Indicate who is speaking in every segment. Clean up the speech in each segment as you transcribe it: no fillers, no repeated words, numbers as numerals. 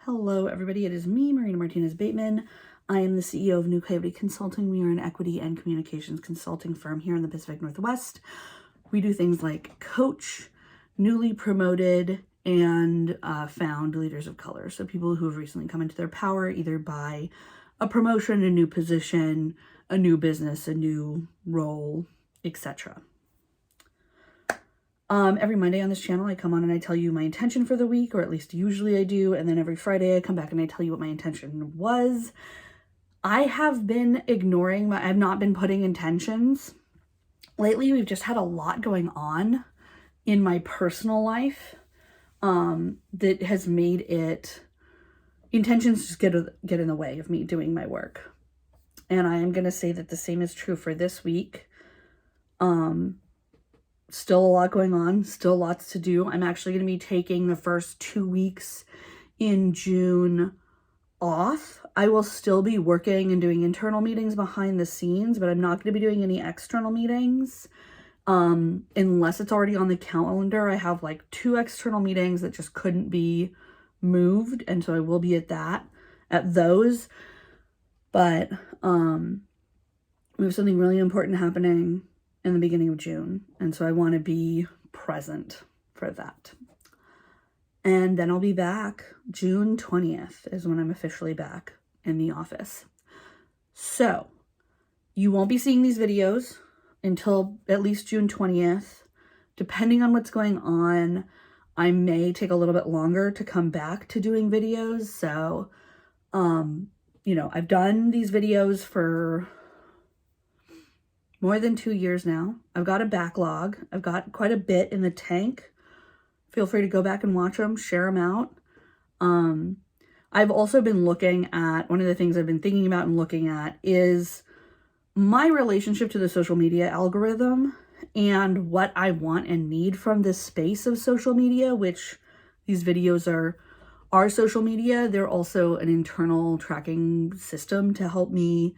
Speaker 1: Hello, everybody. It is me, Martinez-Bateman. I am the CEO of New Coyote Consulting. We are an equity and communications consulting firm here in the Pacific Northwest. We do things like coach newly promoted and found leaders of color. So people who have recently come into their power, either by a promotion, a new position, a new business, a new role, etc. Every Monday on this channel, I come on and I tell you my intention for the week, or at least usually I do. And then every Friday I come back and I tell you what my intention was. I have been ignoring I've not been putting intentions. Lately, we've just had a lot going on in my personal life that has made intentions just get in the way of me doing my work. And I am going to say that the same is true for this week. Still a lot going on, still lots to do. I'm actually going to be taking the first 2 weeks in June off. I will still be working and doing internal meetings behind the scenes, but I'm not going to be doing any external meetings unless it's already on the calendar. I have like 2 external meetings that just couldn't be moved, and so I will be at those. But we have something really important happening in the beginning of June, and so I want to be present for that. And then I'll be back. June 20th is when I'm officially back in the office. So you won't be seeing these videos until at least June 20th. Depending on what's going on, I may take a little bit longer to come back to doing videos. So, I've done these videos for more than 2 years now. I've got a backlog. I've got quite a bit in the tank. Feel free to go back and watch them, share them out. I've also been looking at, one of the things I've been thinking about and looking at is my relationship to the social media algorithm and what I want and need from this space of social media, which these videos are social media. They're also an internal tracking system to help me.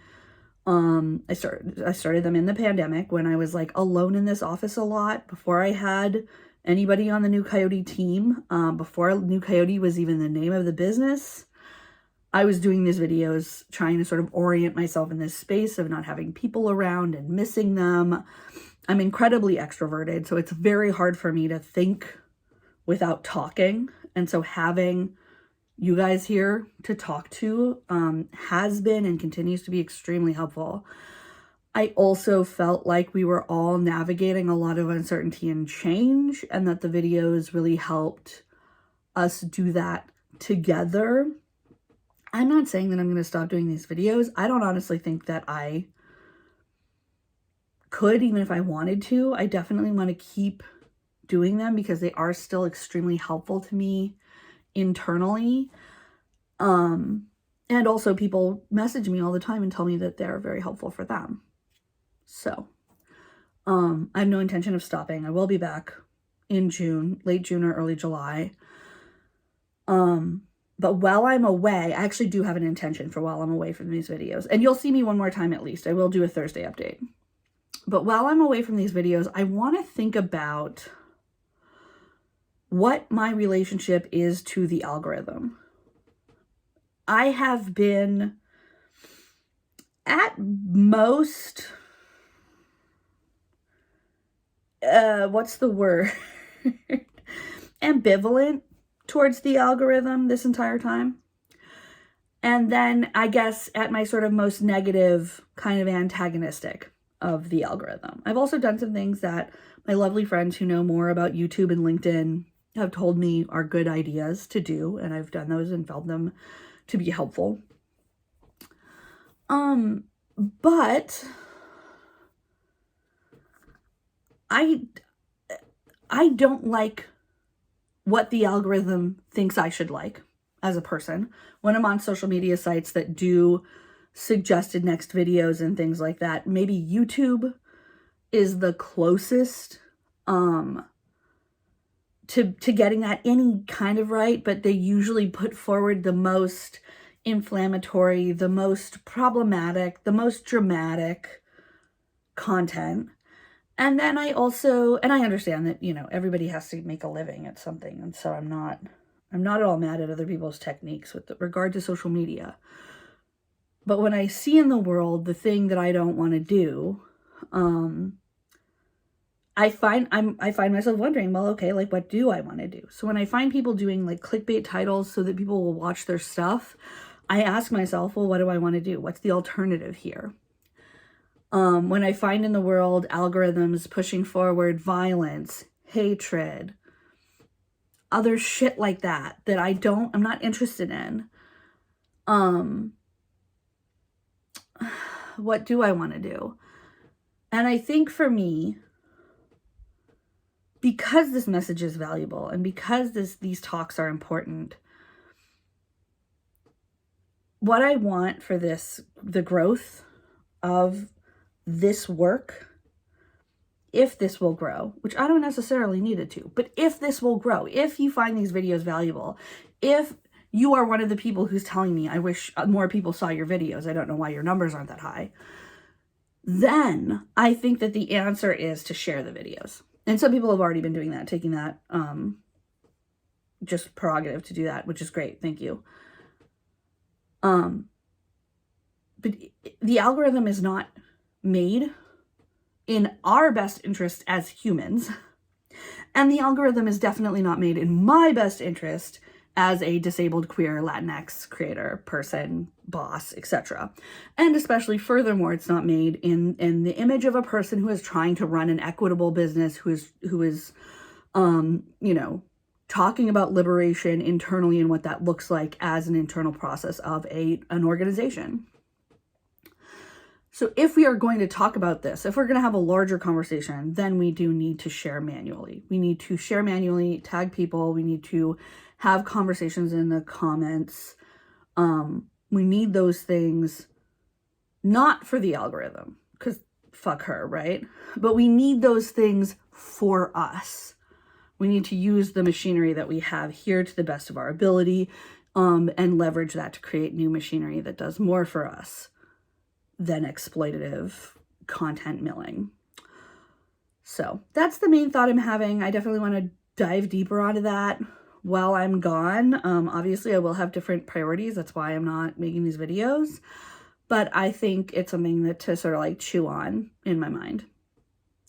Speaker 1: I started them in the pandemic when I was like alone in this office a lot, before I had anybody on the New Coyote team, before New Coyote was even the name of the business. I was doing these videos trying to sort of orient myself in this space of not having people around and missing them. I'm incredibly extroverted, so it's very hard for me to think without talking. And so having you guys here to talk to has been and continues to be extremely helpful. I also felt like we were all navigating a lot of uncertainty and change, and that the videos really helped us do that together. I'm not saying that I'm going to stop doing these videos. I don't honestly think that I could, even if I wanted to. I definitely want to keep doing them because they are still extremely helpful to me internally. And also people message me all the time and tell me that they're very helpful for them. So, I have no intention of stopping. I will be back in June, late June or early July. But while I'm away, I actually do have an intention for while I'm away from these videos. And you'll see me one more time at least. I will do a Thursday update. But while I'm away from these videos, I want to think about what my relationship is to the algorithm. I have been at most, what's the word? Ambivalent towards the algorithm this entire time. And then I guess at my sort of most negative, kind of antagonistic of the algorithm. I've also done some things that my lovely friends who know more about YouTube and LinkedIn have told me are good ideas to do, and I've done those and felt them to be helpful. But I don't like what the algorithm thinks I should like as a person when I'm on social media sites that do suggested next videos and things like that. Maybe YouTube is the closest to getting that any kind of right, but they usually put forward the most inflammatory, the most problematic, the most dramatic content. And then I understand that, everybody has to make a living at something. And so I'm not I'm not at all mad at other people's techniques with regard to social media. But when I see in the world the thing that I don't want to do, I find myself wondering, well, okay, like, what do I want to do? So when I find people doing like clickbait titles so that people will watch their stuff, I ask myself, well, what do I want to do? What's the alternative here? When I find in the world algorithms pushing forward violence, hatred, other shit like that I'm not interested in, what do I want to do? And I think for me, because this message is valuable and because these talks are important, what I want for the growth of this work, if this will grow, which I don't necessarily need it to, but if this will grow, if you find these videos valuable, if you are one of the people who's telling me, I wish more people saw your videos, I don't know why your numbers aren't that high, then I think that the answer is to share the videos. And some people have already been doing that, taking that just prerogative to do that, which is great. Thank you. But the algorithm is not made in our best interest as humans. And the algorithm is definitely not made in my best interest as a disabled, queer, Latinx creator, person, boss, etc. And especially furthermore, it's not made in the image of a person who is trying to run an equitable business, who is talking about liberation internally and what that looks like as an internal process of an organization. So if we are going to talk about this, if we're going to have a larger conversation, then we do need to share manually. We need to share manually, tag people. We need to have conversations in the comments. We need those things, not for the algorithm, because fuck her, right? But we need those things for us. We need to use the machinery that we have here to the best of our ability, and leverage that to create new machinery that does more for us than exploitative content milling. So that's the main thought I'm having. I definitely want to dive deeper onto that while I'm gone. Obviously I will have different priorities. That's why I'm not making these videos, but I think it's something that to sort of like chew on in my mind.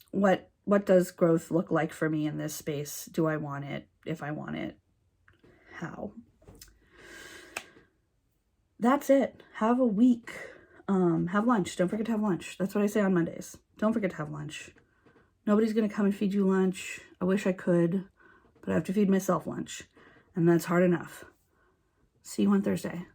Speaker 1: What does growth look like for me in this space? Do I want it? If I want it, how? That's it. Have a week. Have lunch. Don't forget to have lunch. That's what I say on Mondays. Don't forget to have lunch. Nobody's going to come and feed you lunch. I wish I could, but I have to feed myself lunch, and that's hard enough. See you on Thursday.